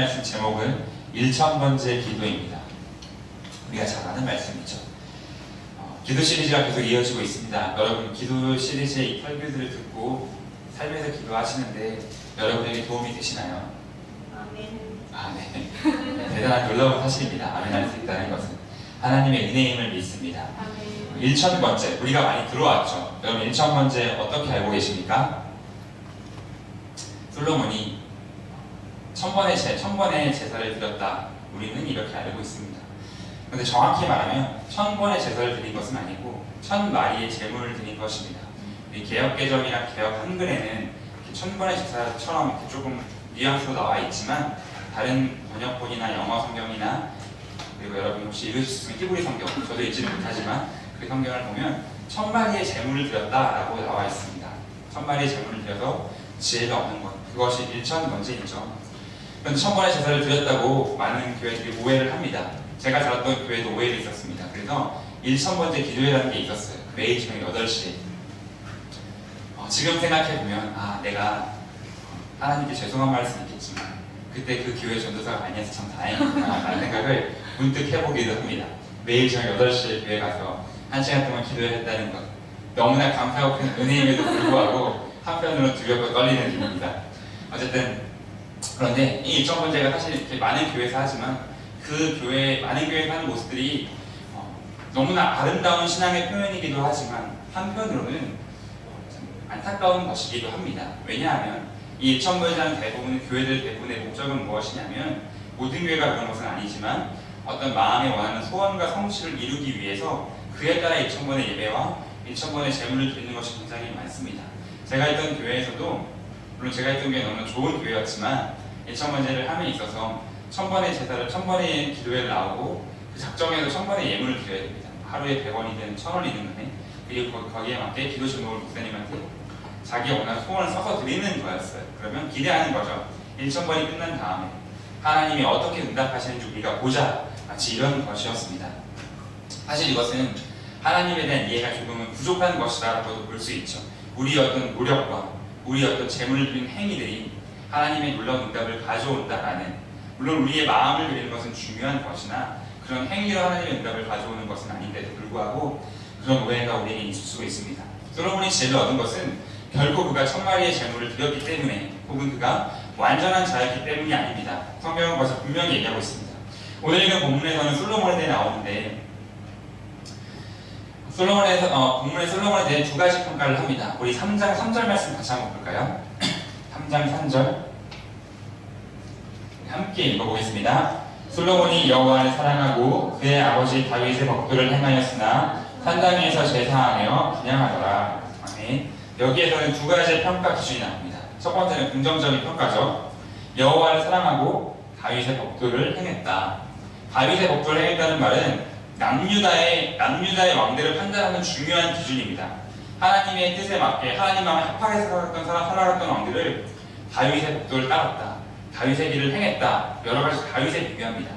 말씀 제목은 1000번째 기도입니다. 우리가 잘 아는 말씀이죠. 기도 시리즈가 계속 이어지고 있습니다. 여러분 기도 시리즈의 이 설교들을 듣고 삶에서 기도하시는데 여러분에게 도움이 되시나요? 아멘. 아, 네. 대단한 놀라운 사실입니다. 아멘할 수 있다는 것은 하나님의 은혜임을 믿습니다. 아멘. 1000번째 우리가 많이 들어왔죠. 여러분 1000번째 어떻게 알고 계십니까? 솔로몬이 1000번의 제사를 드렸다. 우리는 이렇게 알고 있습니다. 그런데 정확히 말하면 1000번의 제사를 드린 것은 아니고 1000마리의 제물을 드린 것입니다. 이 개역개정이나 개역 한글에는 1000번의 제사처럼 이렇게 조금 뉘앙스로 나와 있지만 다른 번역본이나 영어 성경이나 그리고 여러분 혹시 읽으실 수 있으면 히브리 성경, 저도 읽지는 못하지만 그 성경을 보면 1000마리의 제물을 드렸다라고 나와 있습니다. 1000마리의 제물을 드려서 지혜가 없는 것, 그것이 1000번째이죠. 그런데 1000번의 제사를 드렸다고 많은 교회들이 오해를 합니다. 제가 살았던 교회도 오해가 있었습니다. 그래서 1000번째 기도회라는 게 있었어요. 매일 저녁 8시에. 지금 생각해보면 내가 하나님께 죄송한 말일 수는 있겠지만 그때 그 교회 전도사가 아니어서 참 다행이구나 라는 생각을 문득 해보기도 합니다. 매일 저녁 8시에 교회 가서 1시간 동안 기도를 했다는 것, 너무나 감사하고 큰 은혜임에도 불구하고 한편으로는 두렵고 떨리는 일입니다. 어쨌든 그런데 이 1000번째가 사실 이렇게 많은 교회에서 하지만 그 교회, 많은 교회에서 하는 모습들이 너무나 아름다운 신앙의 표현이기도 하지만 한편으로는 안타까운 것이기도 합니다. 왜냐하면 이 1000번째라는 대부분의 교회들 대부분의 목적은 무엇이냐면 모든 교회가 그런 것은 아니지만 어떤 마음에 원하는 소원과 성취를 이루기 위해서 그에 따라 1000번의 예배와 1000번의 제물을 드리는 것이 굉장히 많습니다. 제가 있던 교회에서도 물론 제가 있던 교회는 너무나 좋은 교회였지만 1000번째를 함에 있어서 1000번의 제사를 1000번의 기도회를 나오고 그 작정에서 1000번의 예물을 드려야 됩니다. 하루에 100원이든 1000원이든 간에 그리고 거기에 맞게 기도 제목을 목사님한테 자기 원하는 소원을 써서 드리는 거였어요. 그러면 기대하는 거죠. 1000번이 끝난 다음에 하나님이 어떻게 응답하시는지 우리가 보자. 마치 이런 것이었습니다. 사실 이것은 하나님에 대한 이해가 조금은 부족한 것이다라고도 볼 수 있죠. 우리 어떤 노력과 우리 어떤 재물을 드린 행위들이 하나님의 놀라운 응답을 가져온다라는, 물론 우리의 마음을 드리는 것은 중요한 것이나 그런 행위로 하나님의 응답을 가져오는 것은 아닌데도 불구하고 그런 오해가 우리에게 있을 수 있습니다. 솔로몬이 지혜를 얻은 것은 결코 그가 1000마리의 제물을 드렸기 때문에 혹은 그가 완전한 자였기 때문이 아닙니다. 성경은 그것을 분명히 얘기하고 있습니다. 오늘 읽은 본문에서는 솔로몬에 대해 나오는데 본문에 솔로몬에 대해 두 가지 평가를 합니다. 우리 3장 3절 말씀 같이 한번 볼까요? 3장 3절 함께 읽어보겠습니다. 솔로몬이 여호와를 사랑하고 그의 아버지 다윗의 법도를 행하였으나 산당에서 제사하며 분향하더라. 아멘. 여기에서는 두 가지의 평가 기준이 나옵니다. 첫 번째는 긍정적인 평가죠. 여호와를 사랑하고 다윗의 법도를 행했다. 다윗의 법도를 행했다는 말은 남유다의 왕들을 판단하는 중요한 기준입니다. 하나님의 뜻에 맞게 하나님 마음에 합하게 살아갔던 왕들을 다윗의 법도를 따랐다. 다윗의 길을 행했다. 여러 가지 다윗에 비교합니다.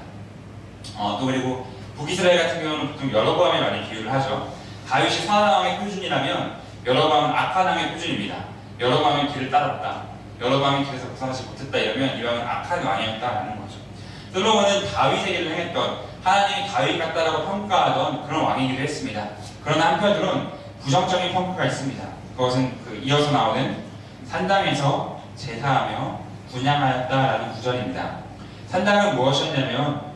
또 그리고 북이스라엘 같은 경우는 보통 여로보암에 많이 비유를 하죠. 다윗이 선한 왕의 표준이라면 여로보암은 악한 왕의 표준입니다. 여로보암의 길을 따랐다. 여로보암의 길에서 벗어나지 못했다 이러면 이 왕은 악한 왕이었다라는 거죠. 솔로몬은 다윗의 길을 행했던, 하나님이 다윗 같다라고 평가하던 그런 왕이기도 했습니다. 그러나 한편으로는 부정적인 평가가 있습니다. 그것은 이어서 나오는 산당에서 제사하며 분향하였다라는 구절입니다. 산당은 무엇이었냐면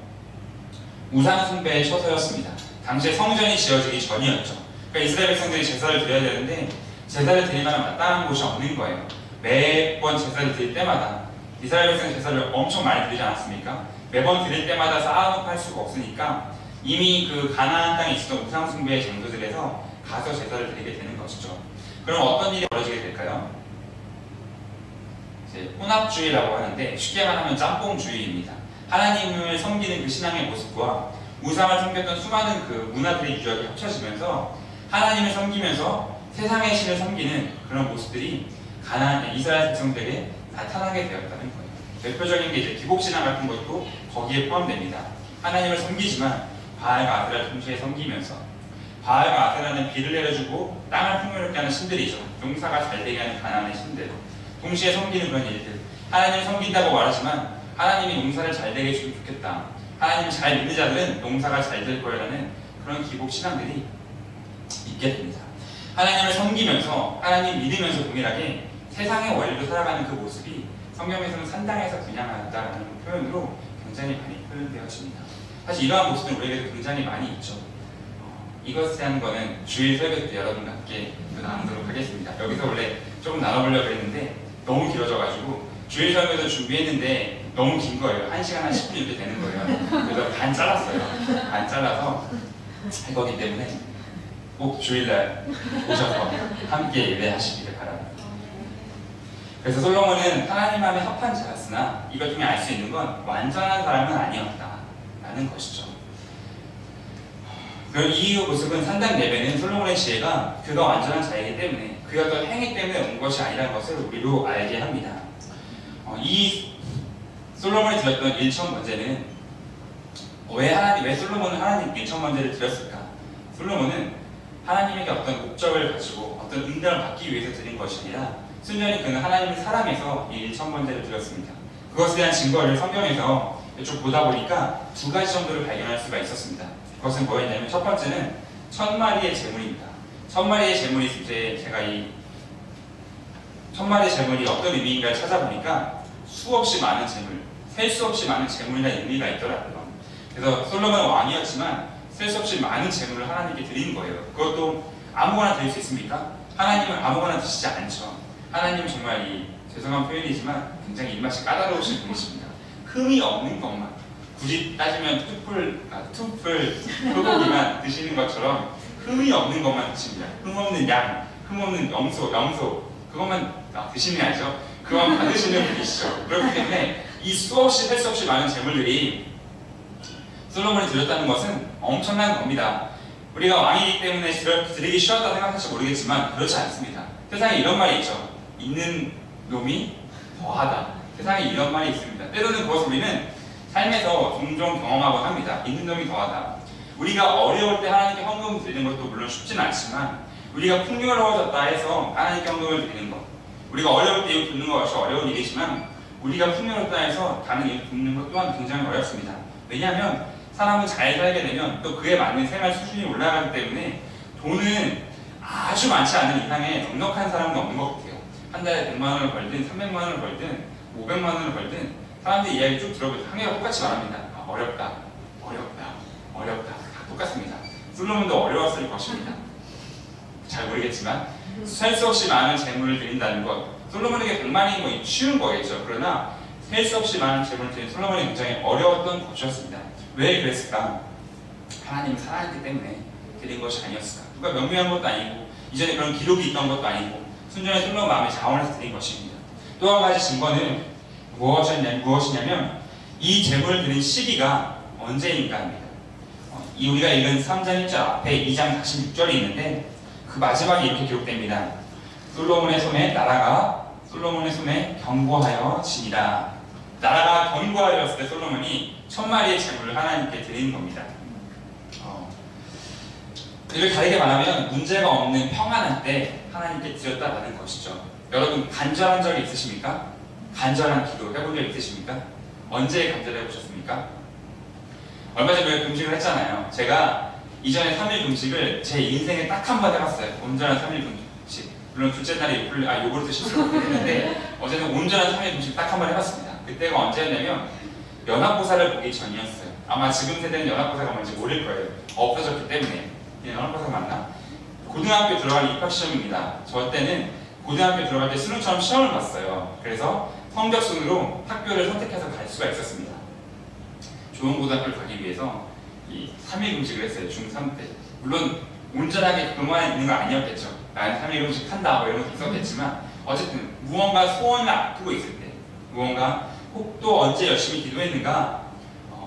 우상 숭배의 처소였습니다. 당시에 성전이 지어지기 전이었죠. 그러니까 이스라엘 백성들이 제사를 드려야 되는데 제사를 드릴 만한 마땅한 곳이 없는 거예요. 매번 제사를 드릴 때마다 이스라엘 백성 제사를 엄청 많이 드리지 않았습니까? 매번 드릴 때마다 쌓아놓고 할 수가 없으니까 이미 그 가나안 땅에 있었던 우상 숭배의 장소들에서 가서 제사를 드리게 되는 것이죠. 그럼 어떤 일이 벌어지게 될까요? 이제 혼합주의라고 하는데 쉽게 말하면 짬뽕주의입니다. 하나님을 섬기는 그 신앙의 모습과 우상을 섬겼던 수많은 그 문화들의 유적이 합쳐지면서 하나님을 섬기면서 세상의 신을 섬기는 그런 모습들이 가나안 이스라엘 백성들에게 나타나게 되었다는 거예요. 대표적인 게 이제 기복신앙 같은 것도 거기에 포함됩니다. 하나님을 섬기지만 바알과 아세라를 동시에 섬기면서, 바알과 아세라는 비를 내려주고 땅을 풍요롭게 하는 신들이죠. 농사가 잘 되게 하는 가나안의 신들. 동시에 섬기는 그런 일들. 하나님을 섬긴다고 말하지만 하나님이 농사를 잘 되게 해주면 좋겠다. 하나님을 잘 믿는 자들은 농사가 잘 될 거라는 그런 기복 신앙들이 있게 됩니다. 하나님을 섬기면서 하나님 믿으면서 동일하게 세상의 원리로 살아가는 그 모습이 성경에서는 산당에서 분양하였다라는 표현으로 굉장히 많이 표현되어집니다. 사실 이러한 모습은 우리에게도 굉장히 많이 있죠. 이것에 대한 거는 주일 설교 때 여러분과 함께 나누도록 하겠습니다. 여기서 원래 조금 나눠보려고 했는데 너무 길어져가지고 주일 설교도 준비했는데 너무 긴 거예요. 1시간 한 10분 이렇게 되는 거예요. 그래서 반 잘랐어요. 반 잘라서 할 거기 때문에 꼭 주일날 오셔서 함께 예배하시기를 바랍니다. 그래서 솔로몬은 하나님 마음에 합한 자였으나 이것 중에 알 수 있는 건 완전한 사람은 아니었다라는 것이죠. 그럼 이 모습은 산당 예배는 솔로몬의 지혜가 그가 완전한 자이기 때문에 그의 어떤 행위 때문에 온 것이 아니라는 것을 우리로 알게 합니다. 이 솔로몬이 드렸던 1천 번제는 왜 솔로몬은 하나님께 1천 번제를 드렸을까? 솔로몬은 하나님에게 어떤 목적을 가지고 어떤 응답을 받기 위해서 드린 것이 아니라 순전히 그는 하나님을 사랑해서 이 1천 번제를 드렸습니다. 그것에 대한 증거를 성경에서 쭉 보다 보니까 두 가지 정도를 발견할 수가 있었습니다. 그것은 뭐였냐면 첫 번째는 1000마리의 제물입니다. 1000마리의 제물이 이제 제가 이 1000마리의 제물이 어떤 의미인가를 찾아보니까 수없이 많은 제물, 셀 수 없이 많은 제물이라는 의미가 있더라고요. 그래서 솔로몬은 왕이었지만 셀 수 없이 많은 제물을 하나님께 드리는 거예요. 그것도 아무거나 드릴 수 있습니까? 하나님은 아무거나 드시지 않죠. 하나님은 정말 이 죄송한 표현이지만 굉장히 입맛이 까다로우신 분이십니다. 흠이 없는 것만, 굳이 따지면 투풀 소고기만 드시는 것처럼 흠이 없는 것만 드십니다. 흠 없는 양, 흠 없는 염소 그것만 드시는 게 아니죠. 그것만 받으시는 분이시죠. 그렇기 때문에 이 수없이 셀 수 없이 많은 재물들이 솔로몬이 드렸다는 것은 엄청난 겁니다. 우리가 왕이기 때문에 드리기 쉬웠다 생각할지 모르겠지만 그렇지 않습니다. 세상에 이런 말이 있죠. 있는 놈이 더하다. 세상에 이런 말이 있습니다. 때로는 그것을 우리는 삶에서 종종 경험하곤 합니다. 있는 놈이 더하다. 우리가 어려울 때 하나님께 헌금 드리는 것도 물론 쉽진 않지만 우리가 풍요로워졌다 해서 하나님께 헌금을 드리는 것, 우리가 어려울 때 이웃 돕는 것이 어려운 일이지만 우리가 풍요롭다 해서 다른 이웃 돕는 것 또한 굉장히 어렵습니다. 왜냐하면 사람은 잘 살게 되면 또 그에 맞는 생활 수준이 올라가기 때문에 돈은 아주 많지 않은 이상의 넉넉한 사람은 없는 것 같아요. 한 달에 100만 원을 벌든 300만 원을 벌든 500만 원을 벌든 사람들이 이야기 쭉 들어보면 항해가 똑같이 말합니다. 어렵다. 다 똑같습니다. 솔로몬도 어려웠을 것입니다. 잘 모르겠지만 셀 수 없이 많은 재물을 드린다는 것, 솔로몬에게 100만이 뭐 쉬운 거겠죠. 그러나 셀 수 없이 많은 재물을 드린 솔로몬이 굉장히 어려웠던 것이었습니다. 왜 그랬을까? 하나님을 사랑했기 때문에 드린 것이 아니었을까? 누가 명명한 것도 아니고 이전에 그런 기록이 있던 것도 아니고 순전히 솔로몬 마음의 자원에서 드린 것입니다. 또 한 가지 증거는 무엇이냐면 이 재물을 드린 시기가 언제인가 합니다. 우리가 읽은 3장 1절 앞에 2장 46절이 있는데 그 마지막에 이렇게 기록됩니다. 솔로몬의 손에 견고하여 지니라. 나라가 견고하였을 때 솔로몬이 1000마리의 재물을 하나님께 드리는 겁니다. 이를 다르게 말하면 문제가 없는 평안한 때 하나님께 드렸다라는 것이죠. 여러분 간절한 적이 있으십니까? 간절한 기도 해본 적 있으십니까? 언제 간절해 보셨습니까? 얼마 전에 금식을 했잖아요. 제가 이전에 3일 금식을 제 인생에 딱 한 번 해봤어요. 온전한 3일 금식. 물론 둘째 날에 요구르트 실수를 했는데 어제는 온전한 3일 금식 딱 한 번 해봤습니다. 그때가 언제였냐면 연합고사를 보기 전이었어요. 아마 지금 세대는 연합고사가 뭔지 모를 거예요. 없어졌기 때문에. 연합고사 맞나? 고등학교 들어갈 입학시험입니다. 저 때는 고등학교 들어갈 때 수능처럼 시험을 봤어요. 그래서 성적순으로 학교를 선택해서 갈 수가 있었습니다. 좋은 고등학교를 가기 위해서 이 3일 금식을 했어요. 중3 때. 물론 온전하게 그만 있는 건 아니었겠죠. 나는 3일 금식 한다 뭐 이런 것도 있었겠지만 어쨌든 무언가 소원을 앞두고 있을 때, 무언가 혹 또 언제 열심히 기도했는가,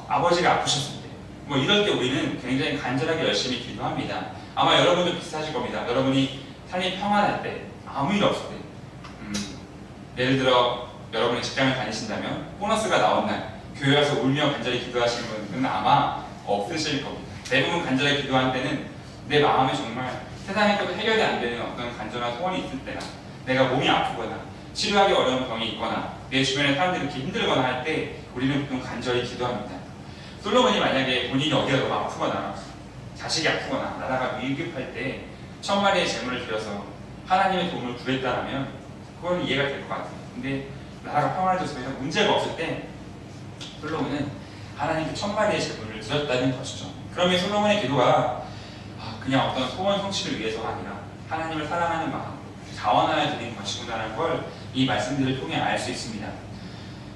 아버지가 아프셨을 때, 뭐 이럴 때 우리는 굉장히 간절하게 열심히 기도합니다. 아마 여러분도 비슷하실 겁니다. 여러분이 삶이 평안할 때, 아무 일 없을 때, 예를 들어 여러분이 직장을 다니신다면 보너스가 나온 날 교회 와서 울며 간절히 기도하시는 분은 아마 없으실 겁니다. 대부분 간절히 기도할 때는 내 마음에 정말 세상에서도 해결이 안 되는 어떤 간절한 소원이 있을 때나 내가 몸이 아프거나 치료하기 어려운 병이 있거나 내 주변에 사람들이 이렇게 힘들거나 할 때 우리는 보통 간절히 기도합니다. 솔로몬이 만약에 본인이 어디가 너무 아프거나 자식이 아프거나 나라가 위급할 때 1000마리의 재물을 들여서 하나님의 도움을 구했다면 그건 이해가 될 것 같아요. 근데 나라가 평안해져서 문제가 없을 때 솔로몬은 하나님께 1000마리의 재물을 드렸다는 것이죠. 그러면 솔로몬의 기도가 그냥 어떤 소원 성취를 위해서가 아니라 하나님을 사랑하는 마음, 자원하여 드린 것이구나라는 걸 이 말씀들을 통해 알 수 있습니다.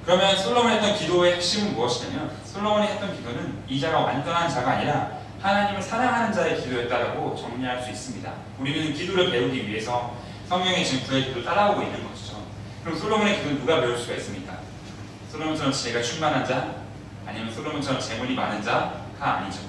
그러면 솔로몬이 했던 기도의 핵심은 무엇이냐면 솔로몬이 했던 기도는 이 자가 완전한 자가 아니라 하나님을 사랑하는 자의 기도였다라고 정리할 수 있습니다. 우리는 기도를 배우기 위해서 성경의 지금 구의 기도를 따라오고 있는 것이죠. 그럼 솔로몬의 기도는 누가 배울 수가 있습니까? 솔로몬처럼 지혜가 충만한 자, 아니면 솔로몬처럼 재물이 많은 자가 아니죠.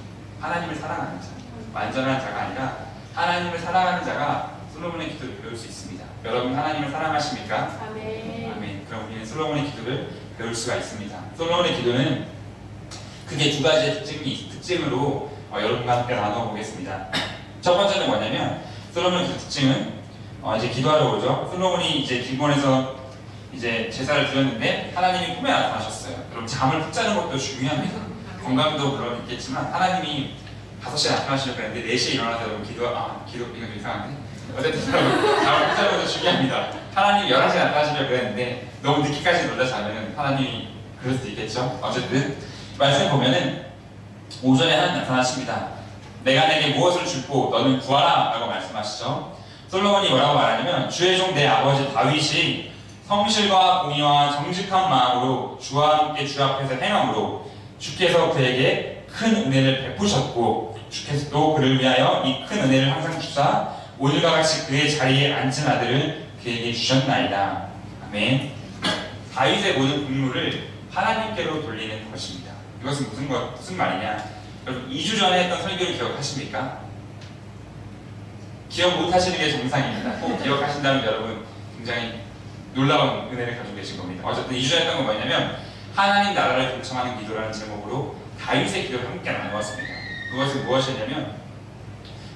하나님을 사랑하는 자, 완전한 자가 아니라 하나님을 사랑하는 자가 솔로몬의 기도를 배울 수 있습니다. 여러분 하나님을 사랑하십니까? 아멘. 아멘. 그럼 우리는 솔로몬의 기도를 배울 수가 있습니다. 솔로몬의 기도는 크게 두 가지의 특징으로 여러분과 함께 나눠보겠습니다. 첫 번째는 뭐냐면 솔로몬의 특징은 이제 기도하러 오죠. 솔로몬이 이제 기본에서 이제 제사를 드렸는데 하나님이 꿈에 나타나셨어요. 여러분 잠을 푹 자는 것도 중요합니다. 건강도 그런 있겠지만 하나님이 5시에 나타나시려고 했는데 4시에 일어나서 여러분 기도 이거 좀 이상한데 어쨌든 잠을 푹 자는 것도 중요합니다. 하나님이 11시에 나타나시려고 했는데 너무 늦게까지 놀다 자면 하나님이 그럴 수도 있겠죠. 어쨌든 말씀 보면은 오전에 하나님 나타나십니다. 내가 내게 무엇을 주고 너는 구하라 라고 말씀하시죠. 솔로몬이 뭐라고 말하냐면 주의 종 내 아버지 다윗이 성실과 공의와 정직한 마음으로 주와 함께 주 앞에서 행함으로 주께서 그에게 큰 은혜를 베푸셨고 주께서도 그를 위하여 이 큰 은혜를 항상 주사 오늘과 같이 그의 자리에 앉은 아들을 그에게 주셨나이다. 아멘. 다윗의 모든 국물을 하나님께로 돌리는 것입니다. 이것은 무슨 말이냐? 여러분 2주 전에 했던 설교를 기억하십니까? 기억 못하시는 게 정상입니다. 꼭 기억하신다면 여러분 굉장히 놀라운 은혜를 가지고 계신 겁니다. 어쨌든 2주 전에 했던 건 뭐냐면 하나님 나라를 결정하는 기도라는 제목으로 다윗의 기도를 함께 나누었습니다. 그것은 무엇이냐면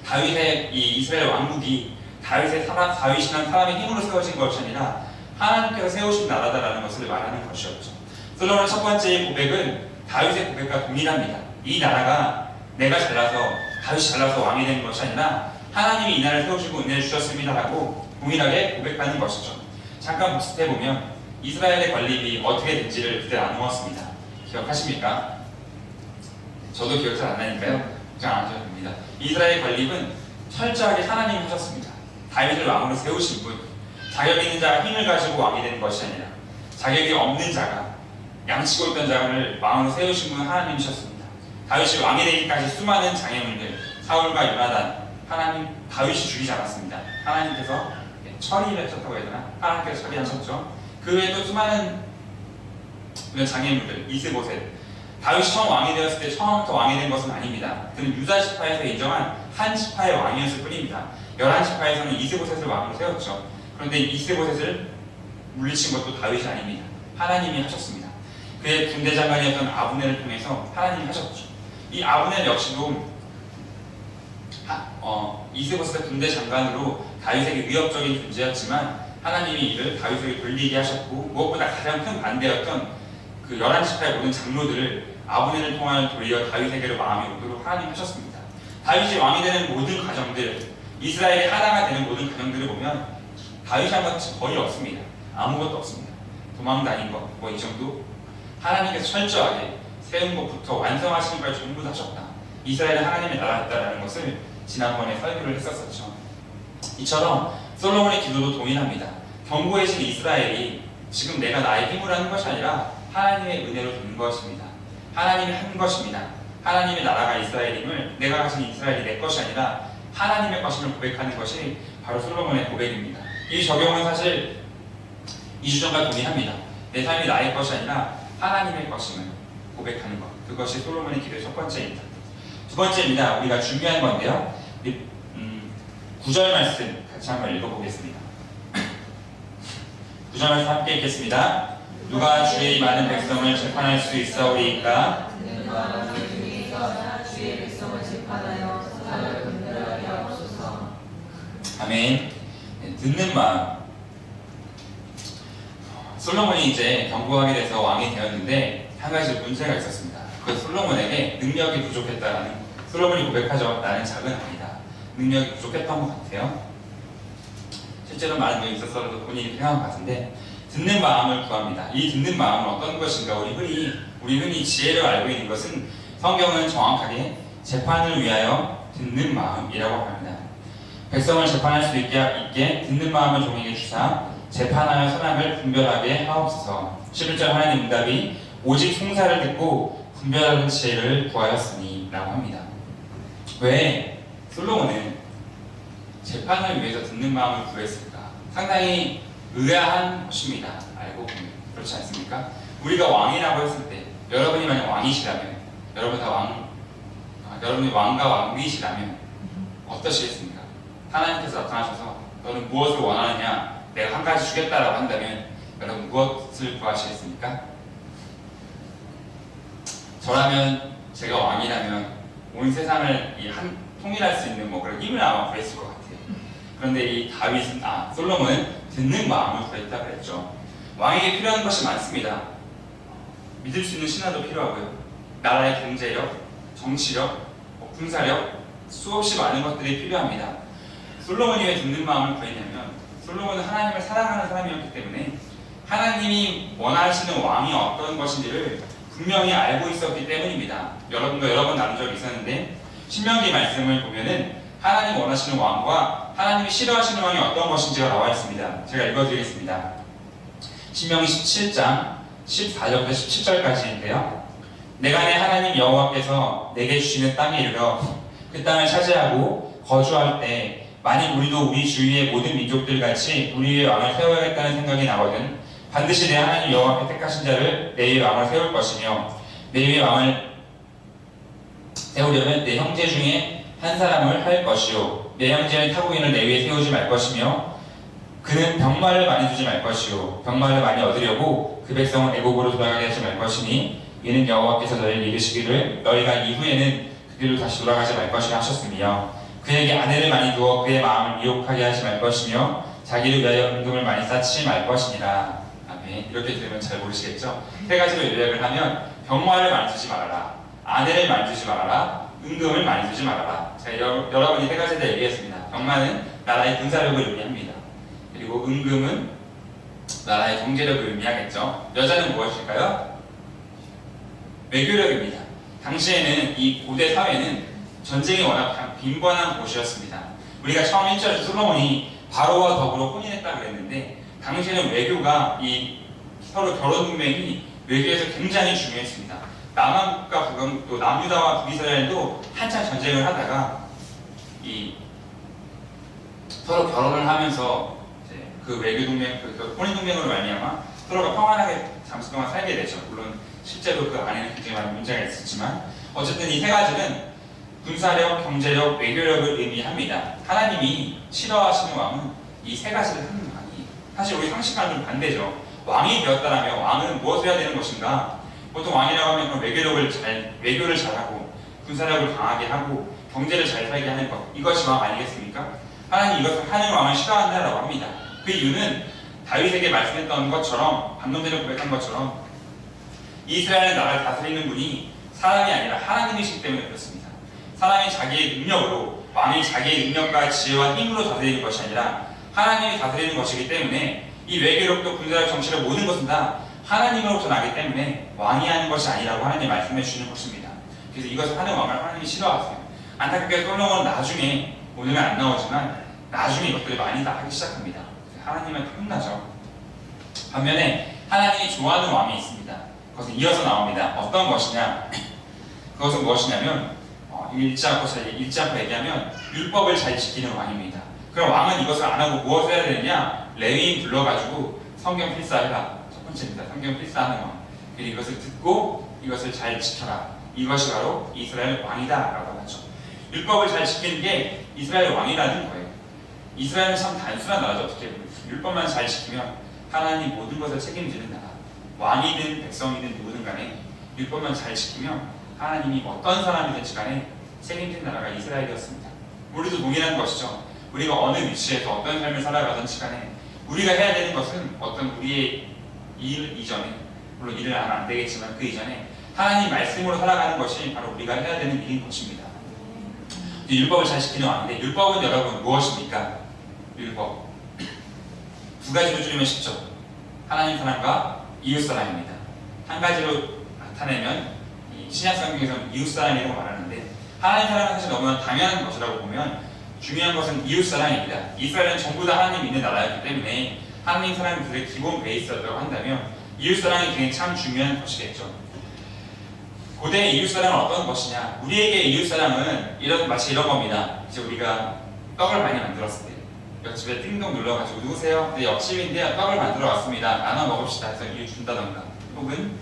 다윗의 이 이스라엘 왕국이 다윗이라는 사람의 힘으로 세워진 것이 아니라 하나님께서 세우신 나라다라는 것을 말하는 것이었죠. 솔로몬의 첫 번째 고백은 다윗의 고백과 동일합니다. 이 나라가 내가 잘나서 다윗이 잘나서 왕이 된 것이 아니라 하나님이 이 나라를 세우시고 은혜를 주셨습니다라고 동일하게 고백하는 것이죠. 잠깐 복습해보면 이스라엘의 건립이 어떻게 된지를 그때 나누었습니다. 기억하십니까? 저도 기억 잘 안 나니까요. 걱정 안 하셔도 됩니다. 이스라엘 건립은 철저하게 하나님이 하셨습니다. 다윗을 왕으로 세우신 분, 자격 있는 자가 힘을 가지고 왕이 되는 것이 아니라 자격이 없는 자가 양치고 있던 자를 왕으로 세우신 분은 하나님이셨습니다. 다윗이 왕이 되기까지 수많은 장애물들, 사울과 요나단, 다윗이 죽이지 않았습니다. 하나님께서 처리를 하셨다고 해야 되나? 하나님께서 처리하셨죠. 그 외에 또 수많은 장애물들, 이스보셋. 다윗이 처음 왕이 되었을 때 처음부터 왕이 된 것은 아닙니다. 그는 유다 지파에서 인정한 한 지파의 왕이었을 뿐입니다. 11지파에서는 이스보셋을 왕으로 세웠죠. 그런데 이스보셋을 물리친 것도 다윗이 아닙니다. 하나님이 하셨습니다. 그의 군대 장관이었던 아브넬을 통해서 하나님이 하셨죠. 이 아브넬 역시도 이스보셋의 군대 장관으로 다윗에게 위협적인 존재였지만 하나님이 이를 다윗에게 돌리게 하셨고 무엇보다 가장 큰 반대였던 그 11지파의 모든 장로들을 아브넬을 통하여 돌려 다윗에게로 마음이 오도록 하나님 하셨습니다. 다윗이 왕이 되는 모든 가정들, 이스라엘이 하나가 되는 모든 가정들을 보면 다윗이 한 것이 거의 없습니다. 아무것도 없습니다. 도망다닌 것, 이 정도? 하나님께서 철저하게 세운 것부터 완성하시는 것까지 전부 다 하셨다. 이스라엘은 하나님의 나라였다라는 것을 지난번에 설교를 했었죠. 이처럼 솔로몬의 기도도 동일합니다. 견고해진 이스라엘이 지금 내가 나의 힘으로 하는 것이 아니라 하나님의 은혜로 된 것입니다. 하나님이 한 것입니다. 하나님의 나라가 이스라엘임을 내가 가진 이스라엘이 내 것이 아니라 하나님의 것임을 고백하는 것이 바로 솔로몬의 고백입니다. 이 적용은 사실 2주 전과 동일합니다. 내 삶이 나의 것이 아니라 하나님의 것임을 고백하는 것. 그것이 솔로몬의 기도의 첫 번째입니다. 두 번째입니다. 우리가 준비한 건데요. 9절 말씀 같이 한번 읽어보겠습니다. 9절 말씀 함께 읽겠습니다. 누가 주의 많은 백성을 재판할 수 있사오리이까? 주의 백성을 재판하여 사람을 분별하게 하옵소서. 아멘. 듣는 마음. 솔로몬이 이제 경고하게 돼서 왕이 되었는데 한 가지 문제가 있었습니다. 그 솔로몬에게 능력이 부족했다라는, 솔로몬이 고백하죠. 나는 작은 아니다. 능력이 부족했던 것 같아요. 실제로 많은 일이 있었어도 본인이 생각한 것 같은데, 듣는 마음을 구합니다. 이 듣는 마음은 어떤 것인가? 우리 흔히 지혜를 알고 있는 것은 성경은 정확하게 재판을 위하여 듣는 마음이라고 합니다. 백성을 재판할 수 있게 듣는 마음을 종에게 주사 재판하여 선악을 분별하게 하옵소서. 11절 하나님 응답이 오직 송사를 듣고 분별하는 지혜를 구하였으니 라고 합니다. 왜 솔로몬은 재판을 위해서 듣는 마음을 구했을까? 상당히 의아한 것입니다. 알고 보면 그렇지 않습니까? 우리가 왕이라고 했을 때, 여러분이 만약 왕이시라면, 여러분이 왕과 왕비이시라면 어떠시겠습니까? 하나님께서 나타나셔서 너는 무엇을 원하느냐, 내가 한 가지 주겠다라고 한다면 여러분 무엇을 구하시겠습니까? 저라면, 제가 왕이라면 온 세상을 통일할 수 있는 그런 힘을 아마 구했을 것 같아요. 그런데 이 솔로몬은 듣는 마음을 구했다 그랬죠. 왕에게 필요한 것이 많습니다. 믿을 수 있는 신하도 필요하고요. 나라의 경제력, 정치력, 군사력, 수없이 많은 것들이 필요합니다. 솔로몬이 왜 듣는 마음을 구했냐면, 솔로몬은 하나님을 사랑하는 사람이었기 때문에 하나님이 원하시는 왕이 어떤 것인지를 분명히 알고 있었기 때문입니다. 여러분도 여러 번 나눈 적이 있었는데, 신명기 말씀을 보면은 하나님 원하시는 왕과 하나님이 싫어하시는 왕이 어떤 것인지가 나와 있습니다. 제가 읽어드리겠습니다. 신명기 17장 14절부터 17절까지인데요. 내가 내 하나님 여호와께서 내게 주시는 땅에 이르러 그 땅을 차지하고 거주할 때 만일 우리도 우리 주위의 모든 민족들 같이 우리 위에 왕을 세워야겠다는 생각이 나거든 반드시 내 하나님 여호와께 택하신 자를 내 위에 왕을 세울 것이며 내 위에 왕을 세우려면 내 형제 중에 한 사람을 할 것이요 내 형제는 타국인을 내 위에 세우지 말 것이며 그는 병마를 많이 주지 말 것이요 병마를 많이 얻으려고 그 백성을 애국으로 돌아가게 하지 말 것이니 이는 여호와께서 너희를 이르시기를 너희가 이후에는 그 길로 다시 돌아가지 말 것이라 하셨으며 그에게 아내를 많이 두어 그의 마음을 미혹하게 하지 말 것이며 자기를 위하여 은금을 많이 쌓지 말 것이니라. 아멘. 이렇게 들으면 잘 모르시겠죠? 세 가지로 요약을 하면 병마를 많이 주지 말아라, 아내를 많이 주지 말아라, 은금을 많이 주지 말아라. 제가 여러분이 세 가지에 대해 얘기했습니다. 병마는 나라의 군사력을 의미합니다. 그리고 은금은 나라의 경제력을 의미하겠죠. 여자는 무엇일까요? 외교력입니다. 당시에는 이 고대 사회는 전쟁이 워낙 빈번한 곳이었습니다. 우리가 처음 1절에서 솔로몬이 바로와 더불어 혼인했다고 그랬는데 당시에는 외교가 서로 결혼 동맹이 외교에서 굉장히 중요했습니다. 남한국가 또 남유다와 북이스라엘도 한참 전쟁을 하다가 서로 결혼을 하면서 그 외교 동맹, 그 혼인 동맹으로 말미암아 서로가 평안하게 잠시 동안 살게 되죠. 물론 실제로 그 안에는 굉장히 많은 문제가 있었지만 어쨌든 이 세 가지는 군사력, 경제력, 외교력을 의미합니다. 하나님이 싫어하시는 왕은 이 세 가지를 하는 왕이 사실 우리 상식과는 좀 반대죠. 왕이 되었다면 왕은 무엇을 해야 되는 것인가? 보통 왕이라고 하면 그럼 외교를 잘하고 군사력을 강하게 하고 경제를 잘 살게 하는 것, 이것이 왕 아니겠습니까? 하나님 이것을 하는 왕을 싫어한다라고 합니다. 그 이유는 다윗에게 말씀했던 것처럼, 방금 전에 고백한 것처럼 이스라엘 나라를 다스리는 분이 사람이 아니라 하나님이시기 때문에 그렇습니다. 사람이 자기의 능력으로, 왕이 자기의 능력과 지혜와 힘으로 다스리는 것이 아니라 하나님이 다스리는 것이기 때문에 이 외교력도 군사력, 정치력 모든 것은 다 하나님으로부터 나기 때문에 왕이 하는 것이 아니라고 하나님이 말씀해 주시는 것입니다. 그래서 이것을 하는 왕을 하나님이 싫어하세요. 안타깝게 솔로몬은 나중에, 오늘은 안 나오지만 나중에 이것들을 많이 다 하기 시작합니다. 하나님한테 혼나죠. 반면에 하나님이 좋아하는 왕이 있습니다. 그것은 이어서 나옵니다. 어떤 것이냐? 그것은 무엇이냐면 읽지 않고 얘기하면 율법을 잘 지키는 왕입니다. 그럼 왕은 이것을 안 하고 무엇을 해야 되느냐? 레위인 불러가지고 성경 필사해라. 첫 번째입니다. 성경 필사하는 왕. 그리고 이것을 듣고 이것을 잘 지켜라. 이것이 바로 이스라엘 왕이다라고 하죠. 율법을 잘 지키는 게 이스라엘 왕이라는 거예요. 이스라엘은 참 단순한 나라죠. 어떻게 보면 율법만 잘 지키면 하나님 모든 것을 책임지는 나라. 왕이든 백성이든 누구든 간에 율법만 잘 지키면 하나님이 어떤 사람이든지 간에 책임진 나라가 이스라엘이었습니다. 우리도 동일한 것이죠. 우리가 어느 위치에서 어떤 삶을 살아가든지 간에 우리가 해야 되는 것은 어떤 우리의 이 이전에, 물론 일을 하면 안 되겠지만 그 이전에 하나님 말씀으로 살아가는 것이 바로 우리가 해야 되는 일인 것입니다. 율법을 잘 지키려고 하는데, 율법은 여러분 무엇입니까? 율법 두 가지로 줄이면 쉽죠. 하나님 사랑과 이웃 사랑입니다. 한 가지로 나타내면 이 신약 성경에서는 이웃 사랑이라고 말하는데, 하나님 사랑은 사실 너무나 당연한 것이라고 보면 중요한 것은 이웃 사랑입니다. 이스라엘은 전부 다 하나님 믿는 나라였기 때문에 하나님 사랑은 그들의 기본 베이스였다고 한다면 이웃 사랑이 굉장히 참 중요한 것이겠죠. 고대의 이웃 사랑은 어떤 것이냐? 우리에게 이웃 사랑은 마치 이런 겁니다. 이제 우리가 떡을 많이 만들었을 때 옆집에 띵동 눌러가지고 누구세요? 네, 옆집인데요. 떡을 만들어 왔습니다. 나눠 먹읍시다 해서 이웃 준다던가, 혹은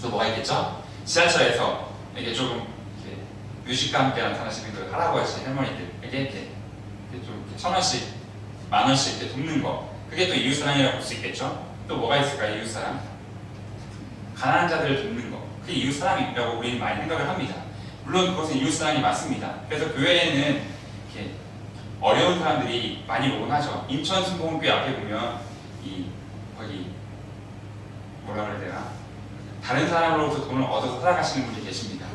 또 뭐가 있겠죠? 지하철에서 이게 조금 이렇게 뮤직과 함께 나타나시는 그 할아버지, 할머니들에게 이렇게 좀 1,000원씩, 10,000원씩 이렇게 돕는 거, 그게 또 이웃 사랑이라고 볼 수 있겠죠? 또 뭐가 있을까요? 이웃 사랑? 가난한 자들을 돕는 거, 그게 이웃 사랑이라고 우리는 많이 생각을 합니다. 물론 그것은 이웃 사랑이 맞습니다. 그래서 교회에는 이렇게 어려운 사람들이 많이 오곤 하죠. 인천 순복음교회 앞에 보면 거기 뭐라 그래야 되나? 다른 사람으로부터 돈을 얻어서 살아가시는 분이 계십니다.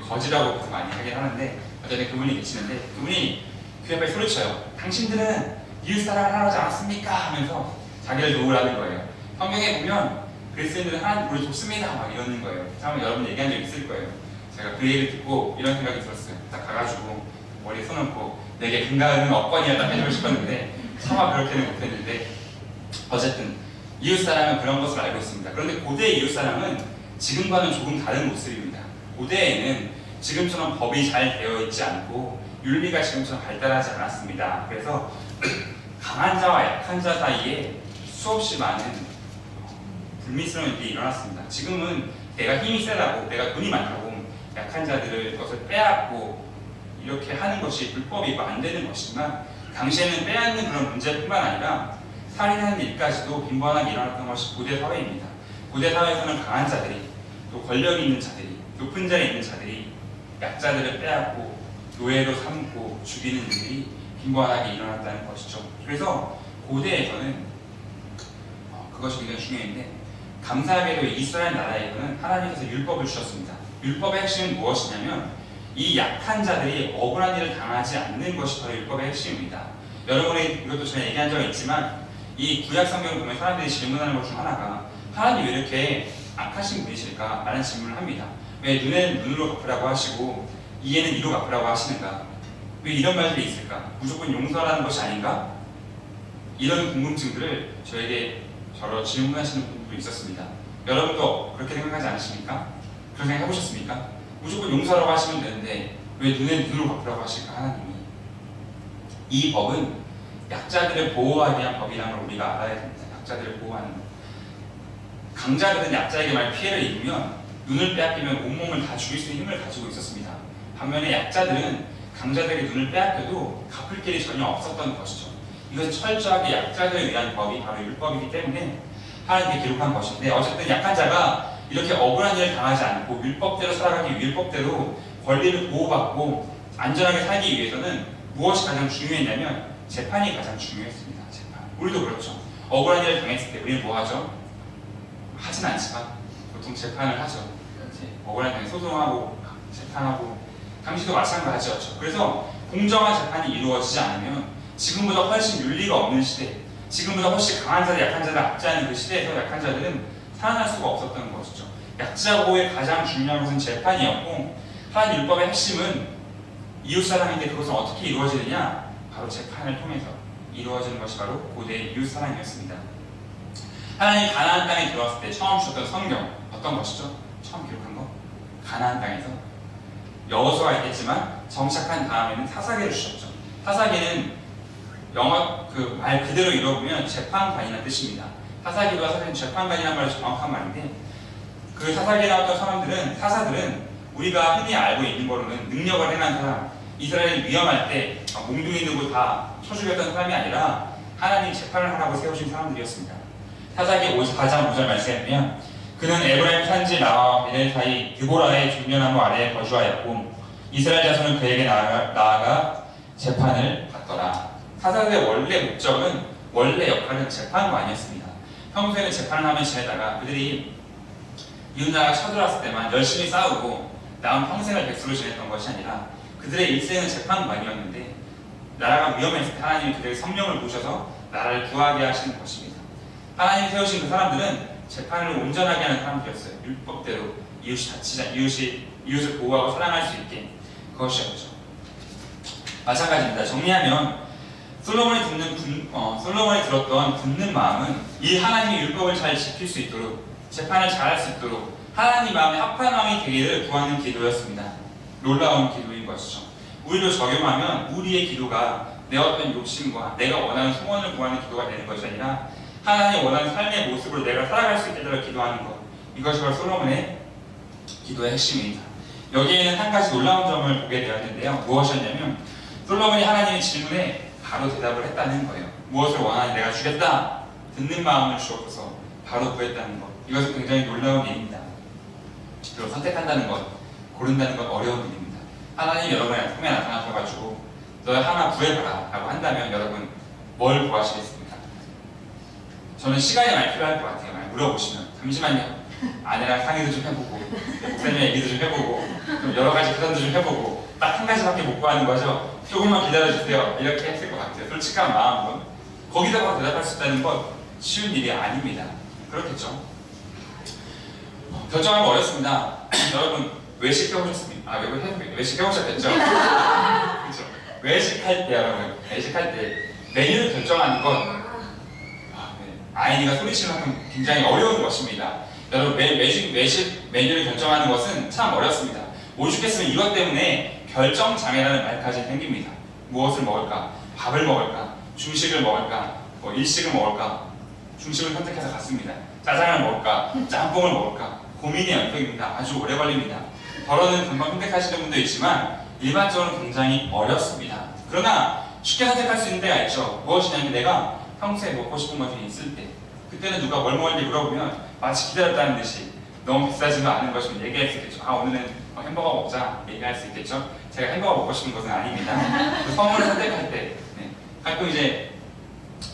거지라고 그래서 많이 하긴 하는데 어쨌든 그분이 계시는데, 그분이 교회 앞에 소리쳐요. 당신들은 이웃 사랑을 하지 않았습니까? 하면서 자기를 욕을 하는 거예요. 성경에 보면 그리스도인들은 하나님 우리 돕습니다 막 이러는 거예요. 아마 여러분 얘기한 적 있을 거예요. 제가 그 얘기를 듣고 이런 생각이 들었어요. 딱 가가지고 머리에 손 얹고 내게 근가는 없거니와 딱 해주고 싶었는데 차마 그렇게는 못했는데, 어쨌든 이웃 사랑은 그런 것을 알고 있습니다. 그런데 고대의 이웃 사랑은 지금과는 조금 다른 모습입니다. 고대에는 지금처럼 법이 잘 되어 있지 않고 윤리가 지금처럼 발달하지 않았습니다. 그래서 강한 자와 약한 자 사이에 수없이 많은 불미스러운 일이 일어났습니다. 지금은 내가 힘이 세다고, 내가 돈이 많다고 약한 자들을 것을 빼앗고 이렇게 하는 것이 불법이고 안 되는 것이지만, 당시에는 빼앗는 그런 문제뿐만 아니라 살인하는 일까지도 빈번하게 일어났던 것이 고대 사회입니다. 고대 사회에서는 강한 자들이, 또 권력이 있는 자들이, 높은 자리에 있는 자들이 약자들을 빼앗고 노예로 삼고 죽이는 일이 빈번하게 일어났다는 것이죠. 그래서 고대에서는 그것이 굉장히 중요한데, 감사하게도 이스라엘 나라에서는 하나님께서 율법을 주셨습니다. 율법의 핵심은 무엇이냐면 이 약한 자들이 억울한 일을 당하지 않는 것이 바로 율법의 핵심입니다. 여러분이 이것도 전에 얘기한 적이 있지만, 이 구약 성경을 보면 사람들이 질문하는 것 중 하나가 하나님 왜 이렇게 악하신 분이실까? 라는 질문을 합니다. 왜 눈에는 눈으로 갚으라고 하시고 이에는 이로 갚으라고 하시는가? 왜 이런 말들이 있을까? 무조건 용서라는 것이 아닌가? 이런 궁금증들을 저로 질문하시는 분들도 있었습니다. 여러분도 그렇게 생각하지 않으십니까? 그런 생각 해보셨습니까? 무조건 용서라고 하시면 되는데 왜 눈에 눈으로 갚으라고 하실까? 하나님이. 이 법은 약자들을 보호하기 위한 법이라는 걸 우리가 알아야 됩니다. 약자들을 보호하는 것. 강자들은 약자에게 만약 피해를 입으면 눈을 빼앗기면 온몸을 다 죽일 수 있는 힘을 가지고 있었습니다. 반면에 약자들은 강자들에게 눈을 빼앗겨도 갚을 길이 전혀 없었던 것이죠. 이것은 철저하게 약자들에 의한 법이 바로 율법이기 때문에 하나님께 기록한 것인데, 어쨌든 약한 자가 이렇게 억울한 일을 당하지 않고 율법대로 살아가기 위해 율법대로 권리를 보호받고 안전하게 살기 위해서는 무엇이 가장 중요했냐면 재판이 가장 중요했습니다. 재판. 우리도 그렇죠. 억울한 일을 당했을 때 우리는 뭐 하죠? 하진 않지만 보통 재판을 하죠. 억울한 일을 소송하고 재판하고, 당시도 마찬가지였죠. 그래서 공정한 재판이 이루어지지 않으면 지금보다 훨씬 윤리가 없는 시대, 지금보다 훨씬 강한 자들, 약한 자를 압제하는 그 시대에서 약한 자들은 살아날 수가 없었던 것이죠. 약자 보호의 가장 중요한 것은 재판이었고, 하나님 율법의 핵심은 이웃사랑인데 그것은 어떻게 이루어지느냐? 바로 재판을 통해서 이루어지는 것이 바로 고대의 이웃사랑이었습니다. 하나님이 가나안 땅에 들어왔을 때 처음 주셨던 성경 어떤 것이죠? 처음 기록한 거? 가나안 땅에서 여호수아가 있겠지만 정착한 다음에는 사사기를 주셨죠. 사사기는 영어 그 말 그대로 읽어보면 재판관이라는 뜻입니다. 사사기와 사사기는 재판관이라는 말이 정확한 말인데, 그 사사기에 나왔던 사사들은 우리가 흔히 알고 있는 거로는 능력을 행한 사람, 이스라엘이 위험할 때 몽둥이 들고 다 쳐죽였던 사람이 아니라 하나님 재판을 하라고 세우신 사람들이었습니다. 사사기 54장 5절 말씀에 보면 그는 에브라임 산지 나와 베델 사이 드보라의 중년나무 아래에 거주하였고 이스라엘 자손은 그에게 나아가 재판을 받더라. 사사들의 원래 목적은, 원래 역할은 재판관이었습니다. 평소에는 재판을 하며 지내다가 그들이 이웃나라가 쳐들어왔을 때만 열심히 싸우고 남은 평생을 백수로 지냈던 것이 아니라 그들의 일생은 재판관이었는데 나라가 위험했을 때 하나님이 그들의 성령을 부으셔서 나라를 구하게 하시는 것입니다. 하나님이 세우신 그 사람들은 재판을 온전하게 하는 사람들이었어요. 율법대로 이웃을 보호하고 사랑할 수 있게 그것이었죠. 마찬가지입니다. 정리하면 솔로몬이 들었던 굳는 마음은 이 하나님의 율법을 잘 지킬 수 있도록 재판을 잘할 수 있도록 하나님 마음에 합한 왕이 되기를 구하는 기도였습니다. 놀라운 기도인 것이죠. 우리로 적용하면 우리의 기도가 내 어떤 욕심과 내가 원하는 소원을 구하는 기도가 되는 것이 아니라 하나님이 원하는 삶의 모습으로 내가 살아갈 수 있도록 기도하는 것, 이것이 바로 솔로몬의 기도의 핵심입니다. 여기에는 한 가지 놀라운 점을 보게 되었는데요. 무엇이었냐면 솔로몬이 하나님의 질문에 바로 대답을 했다는 거예요. 무엇을 원하니 내가 주겠다. 듣는 마음을 주옵소서. 바로 구했다는 것. 이것은 굉장히 놀라운 일입니다. 그리고 선택한다는 것, 고른다는 것 어려운 일입니다. 하나님이 여러분의 품에 나타나셔가지고 너 하나 구해봐라 라고 한다면 여러분 뭘 구하시겠습니까? 저는 시간이 많이 필요할 것 같아요. 많이 물어보시면 잠시만요. 아내랑 상의도 좀 해보고 목사님 얘기도 좀 해보고 좀 여러 가지 계산도 좀 해보고 딱 한 가지밖에 못 구하는 거죠. 조금만 기다려주세요. 이렇게 했을 것 같아요. 솔직한 마음으로. 거기다가 대답할 수 있다는 건 쉬운 일이 아닙니다. 그렇겠죠? 결정하기 어렵습니다. 여러분 외식해보셨습니까? 외식해보셨겠죠? 그렇죠? 외식할 때 여러분 외식할 때 메뉴를 결정하는 건 아이니가 소리치는 만큼 굉장히 어려운 것입니다. 여러분 외식 메뉴를 결정하는 것은 참 어렵습니다. 오죽했으면 이것 때문에 결정장애라는 말까지 생깁니다. 무엇을 먹을까? 밥을 먹을까? 중식을 먹을까? 일식을 먹을까? 중식을 선택해서 갔습니다. 짜장을 먹을까? 짬뽕을 먹을까? 고민의 연속입니다. 아주 오래 걸립니다. 더러는 금방 선택하시는 분도 있지만 일반적으로 굉장히 어렵습니다. 그러나 쉽게 선택할 수 있는 데가 있죠. 무엇이냐면 내가 평소에 먹고 싶은 것이 있을 때 그때는 누가 뭘 먹을지 물어보면 마치 기다렸다는 듯이 너무 비싸지도 않은 것이면 얘기할 수 있겠죠. 오늘은 햄버거 먹자 얘기할 수 있겠죠. 제가 햄버거 먹고 싶은 것은 아닙니다. 그 선물을 선택할 때 가끔 이제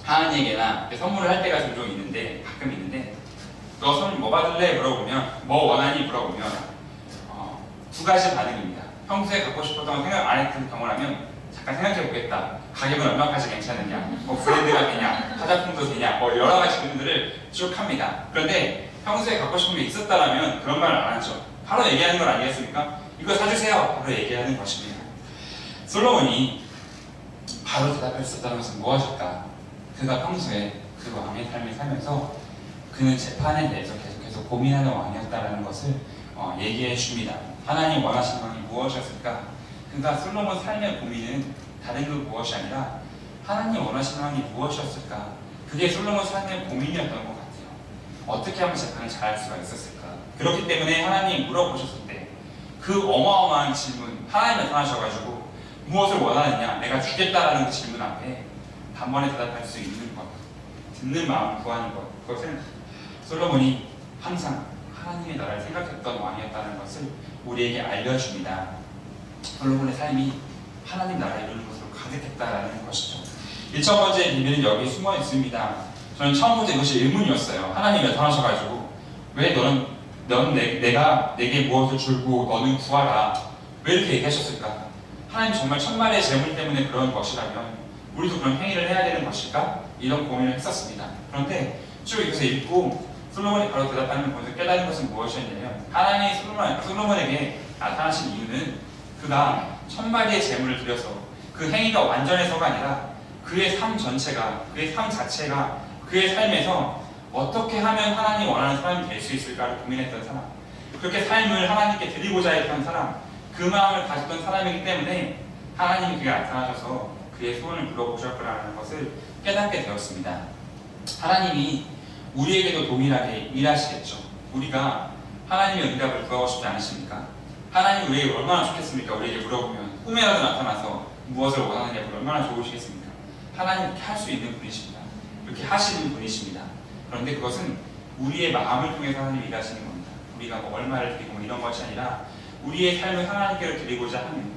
하은이에게나 선물을 할 때가 종종 있는데 가끔 있는데 너 선물 뭐 받을래? 물어보면 뭐 원하니? 물어보면 두 가지 반응입니다. 평소에 갖고 싶었던 거 생각 안 했던 경우라면 잠깐 생각해보겠다. 가격은 얼마까지 괜찮느냐? 브랜드가 되냐? 화장품도 되냐? 여러 가지 질문들을 쭉 합니다. 그런데 평소에 갖고 싶은 게 있었다면 그런 말을 안 하죠. 바로 얘기하는 건 아니겠습니까? 이거 사주세요. 바로 얘기하는 것입니다. 솔로몬이 바로 대답할 수 있었다는 것은 무엇일까? 그가 평소에 그 왕의 삶을 살면서 그는 재판에 대해서 계속해서 고민하는 왕이었다는 것을 얘기해 줍니다. 하나님 원하시는 왕이 무엇이었을까? 그가 솔로몬 삶의 고민은 다른 그 무엇이 아니라 하나님 원하시는 왕이 무엇이었을까? 그게 솔로몬 삶의 고민이었던 것 같아요. 어떻게 하면 재판을 잘할 수가 있었을까? 그렇기 때문에 하나님이 물어보셨을 때 그 어마어마한 질문, 하나님 나타나셔가지고 무엇을 원하느냐? 내가 주겠다라는 그 질문 앞에 단번에 대답할 수 있는 것, 듣는 마음을 구하는 것, 그것을 솔로몬이 항상 하나님의 나라를 생각했던 왕이었다는 것을 우리에게 알려줍니다. 솔로몬의 삶이 하나님 나라를 이루는 것으로 가득했다는 것이죠. 1,000번째 비밀은 여기 숨어 있습니다. 저는 처음부터 이것이 의문이었어요. 하나님이 나타나셔가지고 왜 내가 내게 무엇을 줄고 너는 구하라. 왜 이렇게 얘기하셨을까? 하나님 정말 천만의 재물 때문에 그런 것이라면 우리도 그런 행위를 해야 되는 것일까? 이런 고민을 했었습니다. 그런데 쭉 여기서 읽고 솔로몬이 바로 대답하는 것을 깨달은 것은 무엇이었냐면 하나님이 솔로몬에게 나타나신 이유는 그가 천마리의 재물을 드려서 그 행위가 완전해서가 아니라 그의 삶 전체가, 그의 삶 자체가 그의 삶에서 어떻게 하면 하나님 원하는 사람이 될 수 있을까를 고민했던 사람, 그렇게 삶을 하나님께 드리고자 했던 사람, 그 마음을 가졌던 사람이기 때문에 하나님이 그에게 나타나셔서 그의 소원을 물어보셨구나라는 것을 깨닫게 되었습니다. 하나님이 우리에게도 동일하게 일하시겠죠. 우리가 하나님의 응답을 구하고 싶지 않으십니까? 하나님이 우리에게 얼마나 좋겠습니까? 우리에게 물어보면 꿈에라도 나타나서 무엇을 원하느냐고 얼마나 좋으시겠습니까? 하나님 이렇게 할 수 있는 분이십니다. 이렇게 하시는 분이십니다. 그런데 그것은 우리의 마음을 통해서 하나님이 일하시는 겁니다. 우리가 뭐 얼마를 드리고 뭐 이런 것이 아니라 우리의 삶을 하나님께로 드리고자 하는,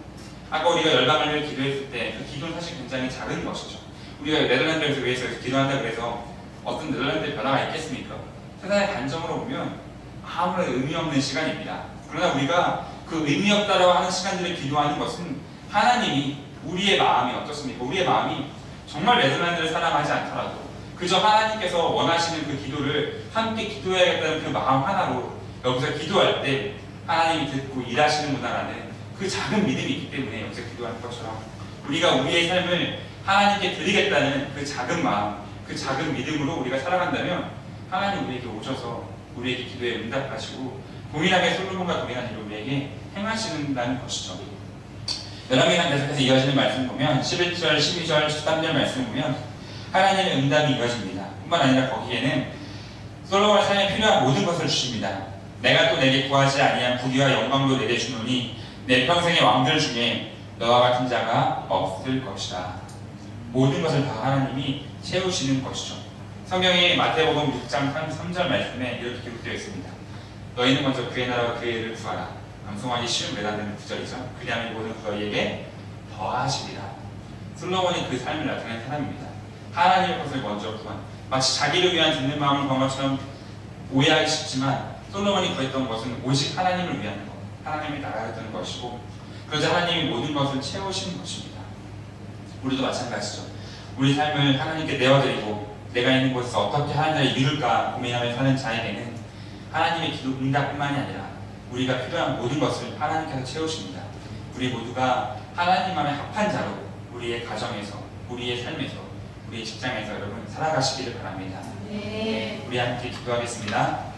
아까 우리가 열방을 위해 기도했을 때 그 기도는 사실 굉장히 작은 것이죠. 우리가 네덜란드에서 위해서 기도한다고 해서 어떤 네덜란드의 변화가 있겠습니까? 세상의 관점으로 보면 아무런 의미 없는 시간입니다. 그러나 우리가 그 의미 없다라고 하는 시간들을 기도하는 것은 하나님이 우리의 마음이 어떻습니까? 우리의 마음이 정말 네덜란드를 사랑하지 않더라도 그저 하나님께서 원하시는 그 기도를 함께 기도해야겠다는 그 마음 하나로 여기서 기도할 때 하나님이 듣고 일하시는구나라는 그 작은 믿음이 있기 때문에 여기서 기도하는 것처럼 우리가 우리의 삶을 하나님께 드리겠다는 그 작은 마음, 그 작은 믿음으로 우리가 살아간다면 하나님 우리에게 오셔서 우리에게 기도에 응답하시고 동일하게 솔로몬과 동일한 일을 우리에게 행하신다는 것이죠. 열왕기상 계속해서 이어지는 말씀 보면 11절, 12절, 13절 말씀 보면 하나님의 응답이 이어집니다. 뿐만 아니라 거기에는 솔로몬의 삶에 필요한 모든 것을 주십니다. 내가 또 내게 구하지 아니한 부귀와 영광도 내게 주노니 내 평생의 왕들 중에 너와 같은 자가 없을 것이다. 모든 것을 다 하나님이 채우시는 것이죠. 성경의 마태복음 6장 3절 말씀에 이렇게 기록되어 있습니다. 너희는 먼저 그의 나라와 그의 일을 구하라. 암송하기 쉬운 매달리는 구절이죠. 그리하면 모든 너희에게 더하시리라. 솔로몬이 그 삶을 나타낸 사람입니다. 하나님의 것을 먼저 구한, 마치 자기를 위한 듣는 마음을 구한 것처럼 오해하기 쉽지만 솔로몬이 구했던 것은 오직 하나님을 위한 것, 하나님의 나라였던 것이고 그러자 하나님이 모든 것을 채우시는 것입니다. 우리도 마찬가지죠. 우리 삶을 하나님께 내어드리고 내가 있는 곳에서 어떻게 하나님을 이룰까 고민하며 사는 자에게는 하나님의 기도 응답뿐만이 아니라 우리가 필요한 모든 것을 하나님께서 채우십니다. 우리 모두가 하나님 안에 합한 자로 우리의 가정에서, 우리의 삶에서, 우리의 직장에서 여러분 살아가시기를 바랍니다. 네. 우리 함께 기도하겠습니다.